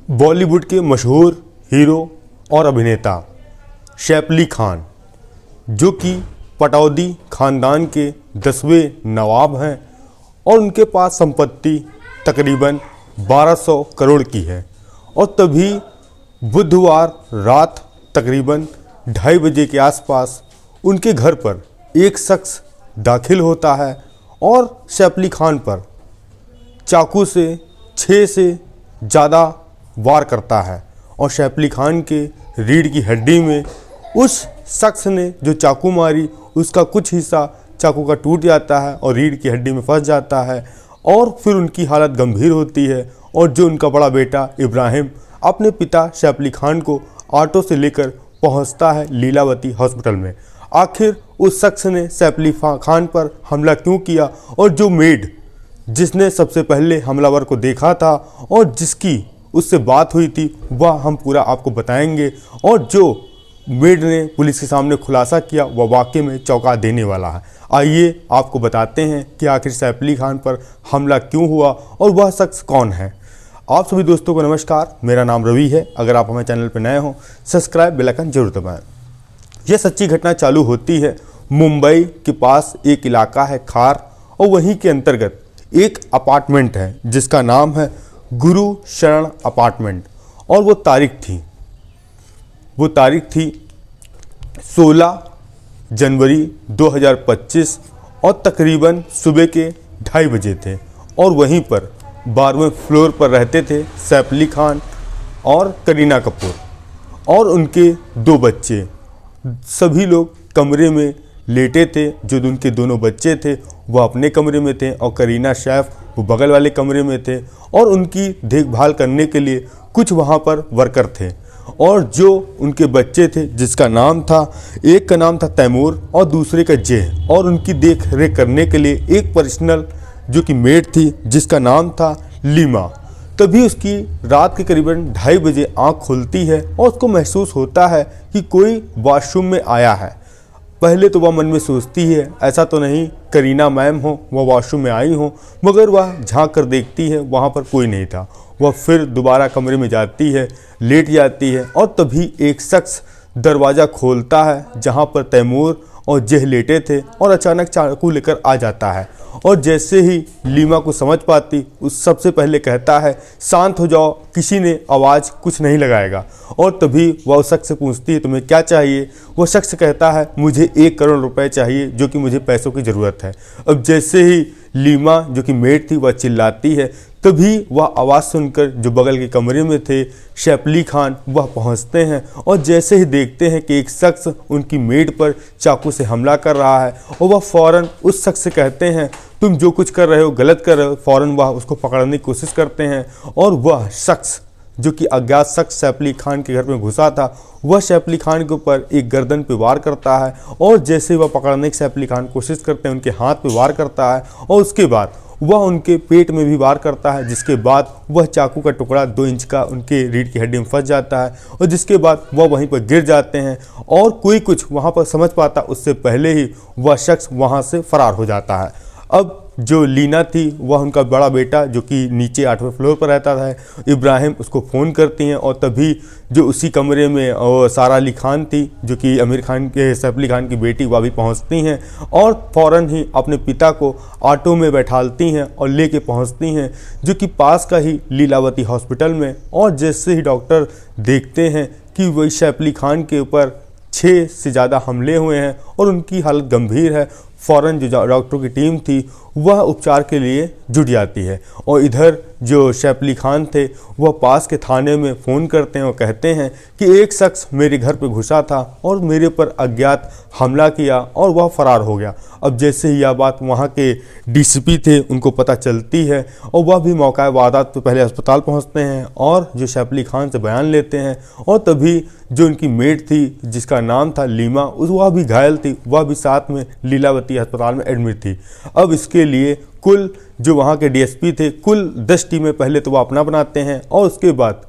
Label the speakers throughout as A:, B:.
A: बॉलीवुड के मशहूर हीरो और अभिनेता सैफ अली खान, जो कि पटौदी खानदान के 10वें नवाब हैं और उनके पास संपत्ति तकरीबन 1200 करोड़ की है। और तभी बुधवार रात तकरीबन 2:30 बजे के आसपास उनके घर पर एक शख्स दाखिल होता है और सैफ अली खान पर चाकू से 6 से ज़्यादा वार करता है और सैफ अली खान के रीढ़ की हड्डी में उस शख्स ने जो चाकू मारी उसका कुछ हिस्सा चाकू का टूट जाता है और रीढ़ की हड्डी में फंस जाता है और फिर उनकी हालत गंभीर होती है। और जो उनका बड़ा बेटा इब्राहिम अपने पिता सैफ अली खान को ऑटो से लेकर पहुंचता है लीलावती हॉस्पिटल में। आखिर उस शख्स ने सैफ अली खान पर हमला क्यों किया और जो मेड जिसने सबसे पहले हमलावर को देखा था और जिसकी उससे बात हुई थी वह हम पूरा आपको बताएंगे। और जो मेड ने पुलिस के सामने खुलासा किया वह वाकई में चौंका देने वाला है। आइए आपको बताते हैं कि आखिर सैफ अली खान पर हमला क्यों हुआ और वह शख्स कौन है। आप सभी दोस्तों को नमस्कार, मेरा नाम रवि है। अगर आप हमारे चैनल पर नए हो सब्सक्राइब बेल आइकन जरूर दबाएं। यह सच्ची घटना चालू होती है मुंबई के पास एक इलाका है खार और वहीं के अंतर्गत एक अपार्टमेंट है जिसका नाम है गुरु शरण अपार्टमेंट। और वो तारीख थी 16 जनवरी 2025 और तकरीबन सुबह के 2:30 बजे थे। और वहीं पर 12वें फ्लोर पर रहते थे सैफ अली खान और करीना कपूर और उनके 2 बच्चे। सभी लोग कमरे में लेटे थे। जो उनके दोनों बच्चे थे वह अपने कमरे में थे और करीना सैफ वो बगल वाले कमरे में थे। और उनकी देखभाल करने के लिए कुछ वहाँ पर वर्कर थे। और जो उनके बच्चे थे जिसका नाम था, एक का नाम था तैमूर और दूसरे का जय, और उनकी देख रेख करने के लिए एक पर्सनल जो कि मेड थी जिसका नाम था लीमा। तभी उसकी रात के करीबन 2:30 बजे आँख खुलती है और उसको महसूस होता है कि कोई वॉशरूम में आया है। पहले तो वह मन में सोचती है ऐसा तो नहीं करीना मैम हो वह वॉशरूम में आई हो, मगर वह झांक कर देखती है वहाँ पर कोई नहीं था। वह फिर दोबारा कमरे में जाती है, लेट जाती है और तभी एक शख्स दरवाज़ा खोलता है जहाँ पर तैमूर और जह लेटे थे और अचानक चाकू लेकर आ जाता है। और जैसे ही लीमा को समझ पाती उस सबसे पहले कहता है शांत हो जाओ, किसी ने आवाज़ कुछ नहीं लगाएगा। और तभी वह उस शख्स से पूछती है तुम्हें क्या चाहिए। वह शख्स कहता है मुझे 1 करोड़ रुपए चाहिए, जो कि मुझे पैसों की ज़रूरत है। अब जैसे ही लीमा जो कि मेड थी वह चिल्लाती है तभी वह आवाज़ सुनकर जो बगल के कमरे में थे सैफ अली खान वह पहुंचते हैं। और जैसे ही देखते हैं कि एक शख्स उनकी मेड पर चाकू से हमला कर रहा है और वह फ़ौरन उस शख्स से कहते हैं तुम जो कुछ कर रहे हो गलत कर रहे हो। फ़ौरन वह उसको पकड़ने की कोशिश करते हैं और वह शख्स जो कि अज्ञात शख्स सैफ अली खान के घर में घुसा था वह सैफ अली खान के ऊपर एक गर्दन पे वार करता है। और जैसे वह पकड़ने की सैफ अली खान कोशिश करते हैं उनके हाथ पे वार करता है और उसके बाद वह उनके पेट में भी वार करता है, जिसके बाद वह चाकू का टुकड़ा 2 इंच का उनके रीढ़ की हड्डी में फंस जाता है और जिसके बाद वह वहीं पर गिर जाते हैं। और कोई कुछ वहाँ पर समझ पाता उससे पहले ही वह शख्स वहाँ से फरार हो जाता है। अब जो लीना थी वह उनका बड़ा बेटा जो कि नीचे 8वें फ्लोर पर रहता था इब्राहिम, उसको फ़ोन करती हैं। और तभी जो उसी कमरे में सारा अली खान थी जो कि आमिर खान के सैफ अली खान की बेटी वह भी पहुंचती हैं और फ़ौरन ही अपने पिता को ऑटो में बैठालती हैं और लेके पहुंचती हैं जो कि पास का ही लीलावती हॉस्पिटल में। और जैसे ही डॉक्टर देखते हैं कि वही सैफ अली खान के ऊपर 6 से ज़्यादा हमले हुए हैं और उनकी हालत गंभीर है, फ़ौरन जो डॉक्टरों की टीम थी वह उपचार के लिए जुट जाती है। और इधर जो सैफ अली खान थे वह पास के थाने में फ़ोन करते हैं और कहते हैं कि एक शख्स मेरे घर पे घुसा था और मेरे पर अज्ञात हमला किया और वह फ़रार हो गया। अब जैसे ही यह बात वहाँ के डीसीपी थे उनको पता चलती है और वह भी मौका वारदात पे पहले अस्पताल पहुँचते हैं और जो सैफ अली खान से बयान लेते हैं। और तभी जो उनकी मेड थी जिसका नाम था लीमा वह भी घायल थी, वह भी साथ में लीलावती अस्पताल में एडमिट थी। अब इसके लिए कुल जो वहाँ के डीएसपी थे कुल 10 टीमें पहले तो वो अपना बनाते हैं और उसके बाद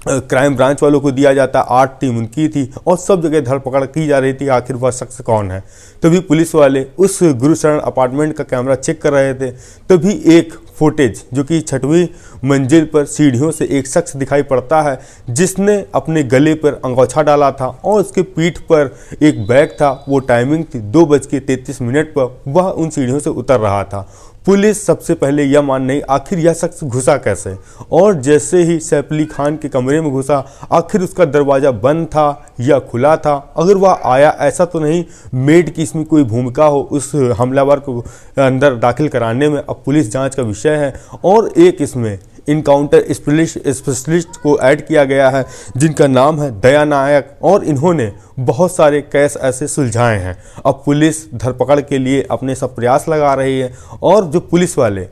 A: क्राइम ब्रांच वालों को दिया जाता। 8 टीम उनकी थी और सब जगह धरपकड़ की जा रही थी आखिर वह शख्स कौन है। तभी पुलिस वाले उस गुरुशरण अपार्टमेंट का कैमरा चेक कर रहे थे। तभी एक फुटेज जो कि 6वीं मंजिल पर सीढ़ियों से एक शख्स दिखाई पड़ता है जिसने अपने गले पर अंगोछा डाला था और उसके पीठ पर एक बैग था। वो टाइमिंग थी 2:33 पर वह उन सीढ़ियों से उतर रहा था। पुलिस सबसे पहले यह मान नहीं आखिर यह शख्स घुसा कैसे, और जैसे ही सैफ अली खान के कमरे में घुसा आखिर उसका दरवाज़ा बंद था या खुला था, अगर वह आया ऐसा तो नहीं मेड की इसमें कोई भूमिका हो उस हमलावर को अंदर दाखिल कराने में, अब पुलिस जांच का विषय है। और एक इसमें इनकाउंटर स्पेशलिस्ट को ऐड किया गया है जिनका नाम है दया नायक, और इन्होंने बहुत सारे केस ऐसे सुलझाए हैं। अब पुलिस धरपकड़ के लिए अपने सब प्रयास लगा रही है, और जो पुलिस वाले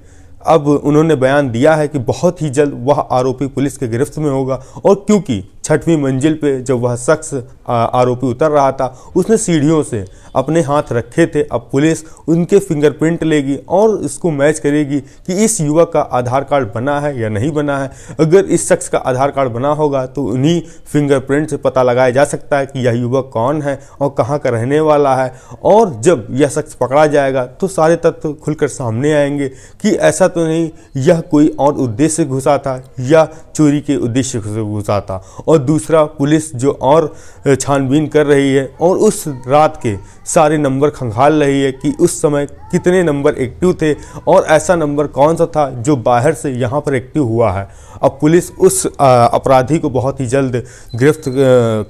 A: अब उन्होंने बयान दिया है कि बहुत ही जल्द वह आरोपी पुलिस के गिरफ्त में होगा। और क्योंकि 6वीं मंजिल पे जब वह शख्स आरोपी उतर रहा था उसने सीढ़ियों से अपने हाथ रखे थे, अब पुलिस उनके फिंगरप्रिंट लेगी और इसको मैच करेगी कि इस युवक का आधार कार्ड बना है या नहीं बना है। अगर इस शख्स का आधार कार्ड बना होगा तो उन्हीं फिंगरप्रिंट से पता लगाया जा सकता है कि यह युवक कौन है और कहाँ का रहने वाला है। और जब यह शख्स पकड़ा जाएगा तो सारे तथ्य खुलकर सामने आएंगे कि ऐसा तो नहीं यह कोई और उद्देश्य से घुसा था या चोरी के उद्देश्य से घुसा था। और दूसरा, पुलिस जो और छानबीन कर रही है और उस रात के सारे नंबर खंगाल रही है कि उस समय कितने नंबर एक्टिव थे और ऐसा नंबर कौन सा था जो बाहर से यहाँ पर एक्टिव हुआ है। अब पुलिस उस अपराधी को बहुत ही जल्द गिरफ्त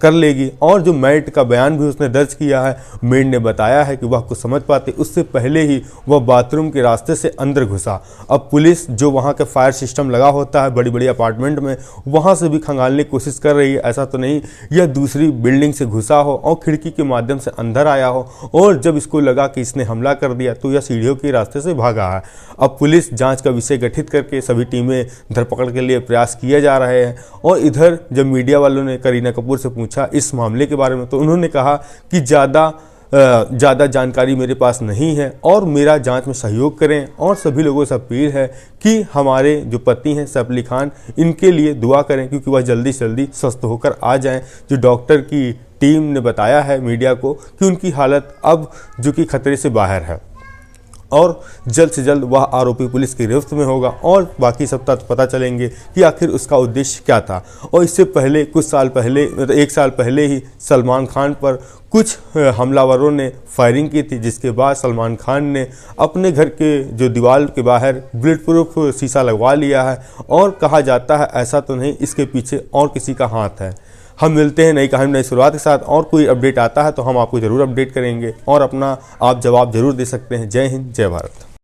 A: कर लेगी। और जो मेड का बयान भी उसने दर्ज किया है, मेड ने बताया है कि वह कुछ समझ पाते उससे पहले ही वह बाथरूम के रास्ते से अंदर घुसा। अब पुलिस जो वहाँ के फायर सिस्टम लगा होता है बड़ी बड़ी अपार्टमेंट में, वहाँ से भी खंगालने की कोशिश कर रही है। ऐसा तो नहीं यह दूसरी बिल्डिंग से घुसा हो और खिड़की के माध्यम से अंदर आया हो, और जब इसको लगा कि इसने हमला कर दिया तो यह सीढ़ियों के रास्ते से भागा है। अब पुलिस जांच का विषय गठित करके सभी टीमें धरपकड़ के लिए प्रयास किए जा रहे हैं। और इधर जब मीडिया वालों ने करीना कपूर से पूछा इस मामले के बारे में तो उन्होंने कहा कि ज़्यादा जानकारी मेरे पास नहीं है और मेरा जांच में सहयोग करें, और सभी लोगों से अपील है कि हमारे जो पति हैं सैफ अली खान इनके लिए दुआ करें क्योंकि वह जल्दी से जल्दी स्वस्थ होकर आ जाएं। जो डॉक्टर की टीम ने बताया है मीडिया को कि उनकी हालत अब जो कि खतरे से बाहर है और जल्द से जल्द वह आरोपी पुलिस की गिरफ्त में होगा और बाकी सब तथ्य पता चलेंगे कि आखिर उसका उद्देश्य क्या था। और इससे पहले कुछ साल पहले मतलब 1 साल पहले ही सलमान खान पर कुछ हमलावरों ने फायरिंग की थी, जिसके बाद सलमान खान ने अपने घर के जो दीवार के बाहर बुलेट प्रूफ शीशा लगवा लिया है। और कहा जाता है ऐसा तो नहीं इसके पीछे और किसी का हाथ है। हम मिलते हैं नई कहानी नई शुरुआत के साथ, और कोई अपडेट आता है तो हम आपको ज़रूर अपडेट करेंगे और अपना आप जवाब जरूर दे सकते हैं। जय हिंद, जय भारत।